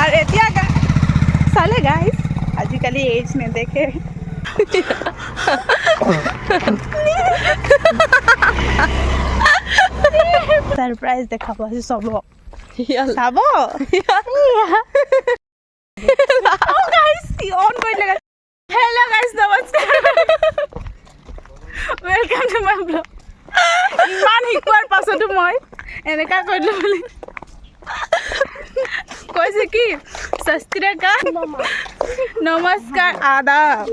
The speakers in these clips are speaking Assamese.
আর এতিয়া চালে গাইস আজিকালি এজ নেদেখে सरप्राइज देखाबो আজি সব চাব গাইস অন কৰিলে হেল্ল গাইস নমস্কাৰ ওয়েলকাম টু মাই ব্লগ ইমান শিকোৱাৰ পাছতো মই এনেকা কৰিলো বুলি কৈছে কি সস্ত্ৰীকাল নমস্কাৰ আদাব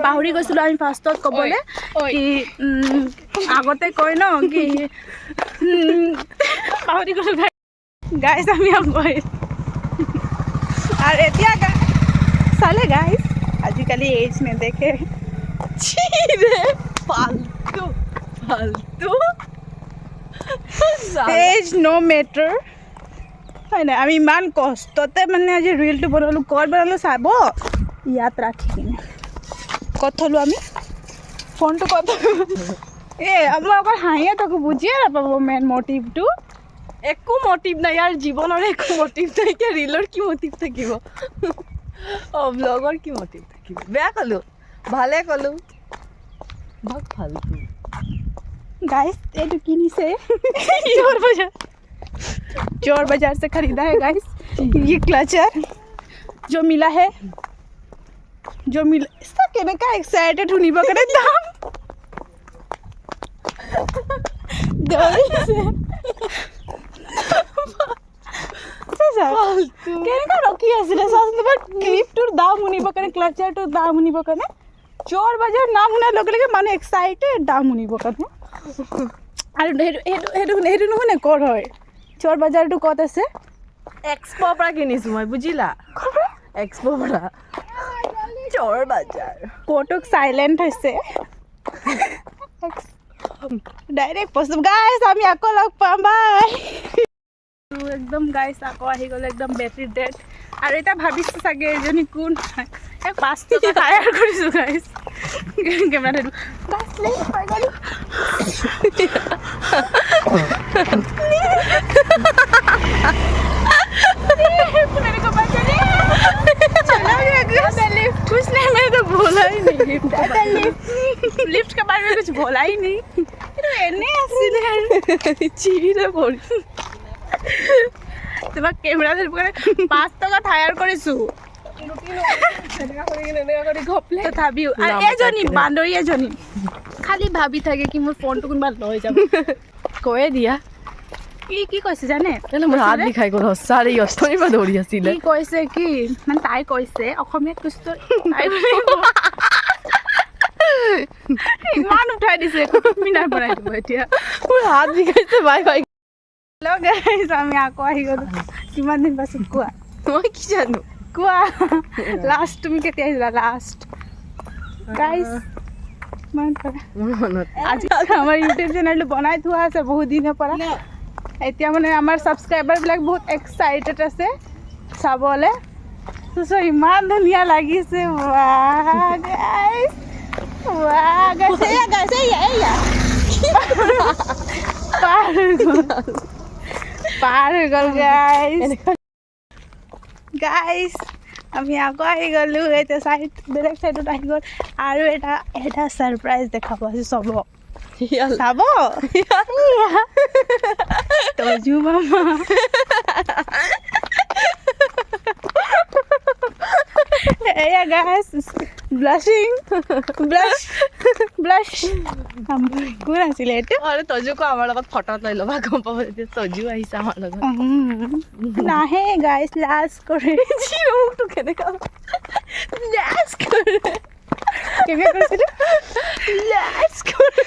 পাহৰি গৈছিলো আমি ফাৰ্ষ্টত ক'বলে কি আগতে কয় ন কি পাহৰি গ'লো গাইস আমি গৈ আর এতিয়া চালে গাইস আজিকালি এজ নেদেখে ফালতু ফালতু এজ নো মেটাৰ হয় না আমি ইমান কষ্টতে মানে আজি ৰিলটো বনালোঁ ক'ত বনালোঁ চাব ইয়াত ৰাখি কিনে ক'ত থলোঁ আমি ফোনটো ক'ত মই অকল হাঁহিয়ে থাকোঁ বুজিয়ে নাপাব মেইন মটিভটো একো মটিভ নাই ইয়াৰ জীৱনৰ একো মটিভ নাই এতিয়া ৰিলৰ কি মটিভ থাকিব ব্লগৰ কি মটিভ থাকিব বেয়া ক'লোঁ ভালে ক'লোঁ বহুত ফালতু गाइस ये तो किनिसे चोर बाजार से खरीदा है गाइस ये क्लचर जो मिला है इसका कहने का एक्साइटेड होनी बकरे दाम कहने का रखी आছিলে क्लिप टूर दाम होनी बकरे क्लचर टूर दाम होनी बकरे चोर बाजार नाम होना लगे लगे माने एक्साइटेड दाम होनी बकरे আৰু সেইটো নুশুনে ক'ত হয় চোৰ বাজাৰটো ক'ত আছে এক্সপ'ৰ পৰা কিনিছোঁ মই বুজিলা এক্সপ'ৰ পৰা চোৰ বাজাৰ ক'তক চাইলেণ্ট হৈছে ডাইৰেক্ট পষ্ট গাইছ আমি আকৌ লগ পাম বাই একদম গাইছ আকৌ আহি গ'ল একদম বেটাৰী ডেড আৰু এটা ভাবিছোঁ চাগে এজনী কোন হয় 5 টকা টায়াৰ কৰিছোঁ গাইছ কেমেৰা मेरे को बचा लिफ्ट कुछ नहीं मैंने तो बोला ही नहीं लिफ्ट के बारे में कुछ बोला ही नहीं চিৰিৰে পৰি তোমাক কেমেৰা ধৰি 5 টকা টায়াৰ কৰিছোঁ তথাপিও আৰু এজনী বান্দৰী এজনী খালি ভাবি থাকে কি মোৰ ফোনটো কোনোবা লৈ যাব কৈয়ে দিয়া কি কৈছে জানে মোৰ হাত বিষাই গ'ল সঁচাৰে অষ্টমীৰ পৰা দৌৰি আছিলে কি কৈছে কি মানে তাই কৈছে অসমীয়াত কৈছে ইমান উঠাই দিছে মিনাৰ বনাই দিব এতিয়া মোৰ হাত বিষাইছে বাই বাই হেল্ল' গাইছ আমি আকৌ আহি গ'লোঁ কিমান দিন পাছত কোৱা মই কি জানো কোৱা লাষ্ট তুমি কেতিয়া আহিছিলা লাষ্ট গাইছ মোৰ মনত আজি আমাৰ ইউটিউব চেনেলটো বনাই থোৱা আছে বহুত দিনৰ পৰা এতিয়া মানে আমাৰ ছাবস্ক্ৰাইবাৰবিলাক বহুত এক্সাইটেড আছে চাবলৈ ইমান ধুনীয়া লাগিছে পাৰ হৈ গ'ল গাইছ আমি আকৌ আহি গ'লোঁ এতিয়া চাইড বেলেগ চাইডত আহি গ'ল আৰু এটা ছাৰপ্ৰাইজ দেখাব আজি চব চাব তজু মামা এয়া গাইছ ব্লাছিং ব্লাছ কোন আছিলে এইটো আৰু তজুকো আমাৰ লগত ফটো লৈ ল'বা গম পাব এতিয়া তজু আহিছে আমাৰ লগত নাহে গাইছ লাজ কৰে চিৰমুখটো কেনেকুৱা লাজ কৰে কেনেকৈ কৰিছিলোঁ লাজ কৰে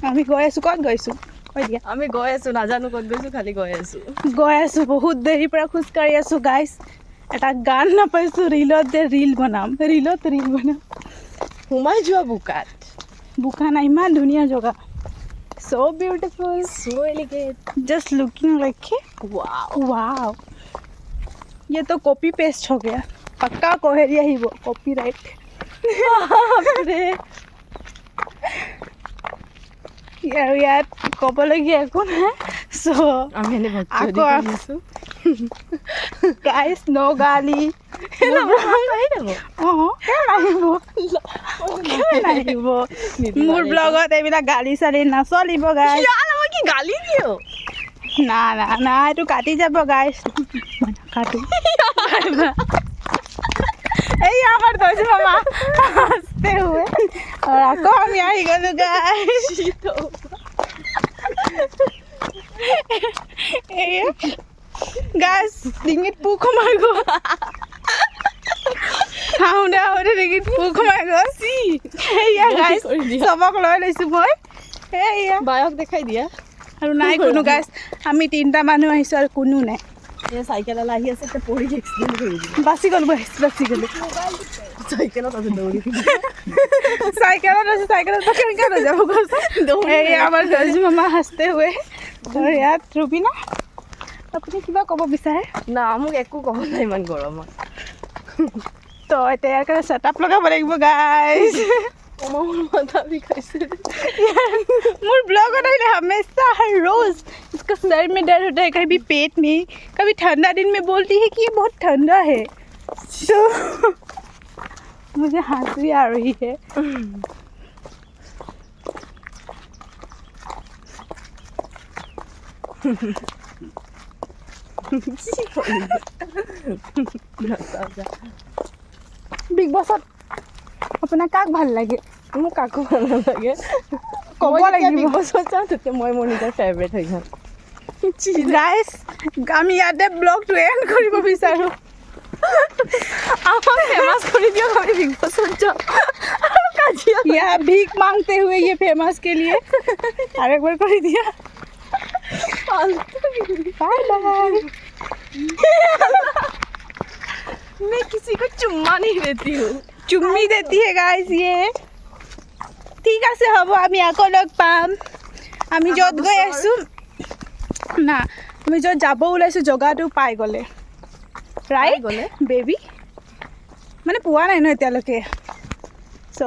আমি গৈ আছোঁ ক'ত গৈছোঁ কৈ দিয়া আমি গৈ আছোঁ নাজানো ক'ত গৈছোঁ খালি গৈ আছোঁ বহুত দেৰিৰ পৰা খোজকাঢ়ি আছোঁ গাইছ এটা গান নাপাইছোঁ ৰিলত ৰিল বনাম সোমাই যোৱা বোকা নাই ইমান ধুনীয়া জেগা so beautiful so elegant just looking like wow ये तो कॉपी पेस्ट हो गया पक्का कोहेरी আহিব कॉपीराइट আৰু ইয়াত ক'বলগীয়া একো নাই চ' আমি এনে ভাত আকৌ গাইজ ন গালি নাহিব মোৰ ব্লগত এইবিলাক গালি চালি নচলিব গাইজ কি গালি দিও না না না এইটো কাটি যাব গাইজ কাটো এই আমার দোষ মামা হাসতে হুয়ে আর আকৌ আমি আহি গলো গাইজ গাইজ ডিঙিত পোক সোমাই গ'ল খাওঁতে খাওঁতে ডিঙিত পোক সোমাই গ'ল সেয়া গাইজ চবক লৈ লৈছোঁ মই সেয়া বায়ক দেখাই দিয়া আৰু নাই কোনো গাইজ আমি 3টা মানুহ আহিছোঁ আৰু কোনো নাই এই চাইকেললৈ আহি আছে এতিয়া পৰি এক্সিডেণ্ট কৰি দিলে বাচি গ'লো গাইজ বাচি গ'লো চাইকেলত আছে দৌৰি চাইকেলত আছে চাইকেলত কেনেকৈ লৈ যাব কৈছে এই আমাৰ দৰ্জ মামা হাসতে হুয়ে আৰু ইয়াত ৰুবিনা আপুনি কিবা ক'ব বিচাৰে না মোক একো ক'ব নাই ইমান গৰমত তো এতিয়া ইয়াৰ কাৰণে ছেটআপ লগাব লাগিব গাইজ মোৰ মাথা বিষাইছে मोर ब्लॉग है हमेशा हर रोज इसका सर में दर्द होता है कभी पेट में कभी ठंडा दिन में बोलती है कि ये बहुत ठंडा है तो मुझे हंसी आ रही है बिग बॉसत अपना काक ভাল লাগে মোক কাকো ভাল নালাগে ক'ব লাগিব বিগ বছত যাওঁ তেতিয়া মই মোৰ নিজৰ ফেভৰেট হৈ যাম গাইজ আমি ইয়াতে ব্লগটো এণ্ড কৰিব বিচাৰোঁ আমাক ফেমাছ কৰি দিয়ক আমি বিগ বছত যাওঁ আৰু কাজিয়া यहाँ भीख मांगते हुए ये फेमस के लिए और एक बार कर दिया बाय बाय मैं किसी को चुम्मा नहीं देती हूँ चुम्मी देती है गाइस ये ঠিক আছে হ'ব আমি আকৌ লগ পাম আমি য'ত গৈ আছোঁ না আমি য'ত যাব ওলাইছোঁ জগাটো পাই গ'লে ৰাইট গ'লে বেবী মানে পোৱা নাই ন এতিয়ালৈকে চ'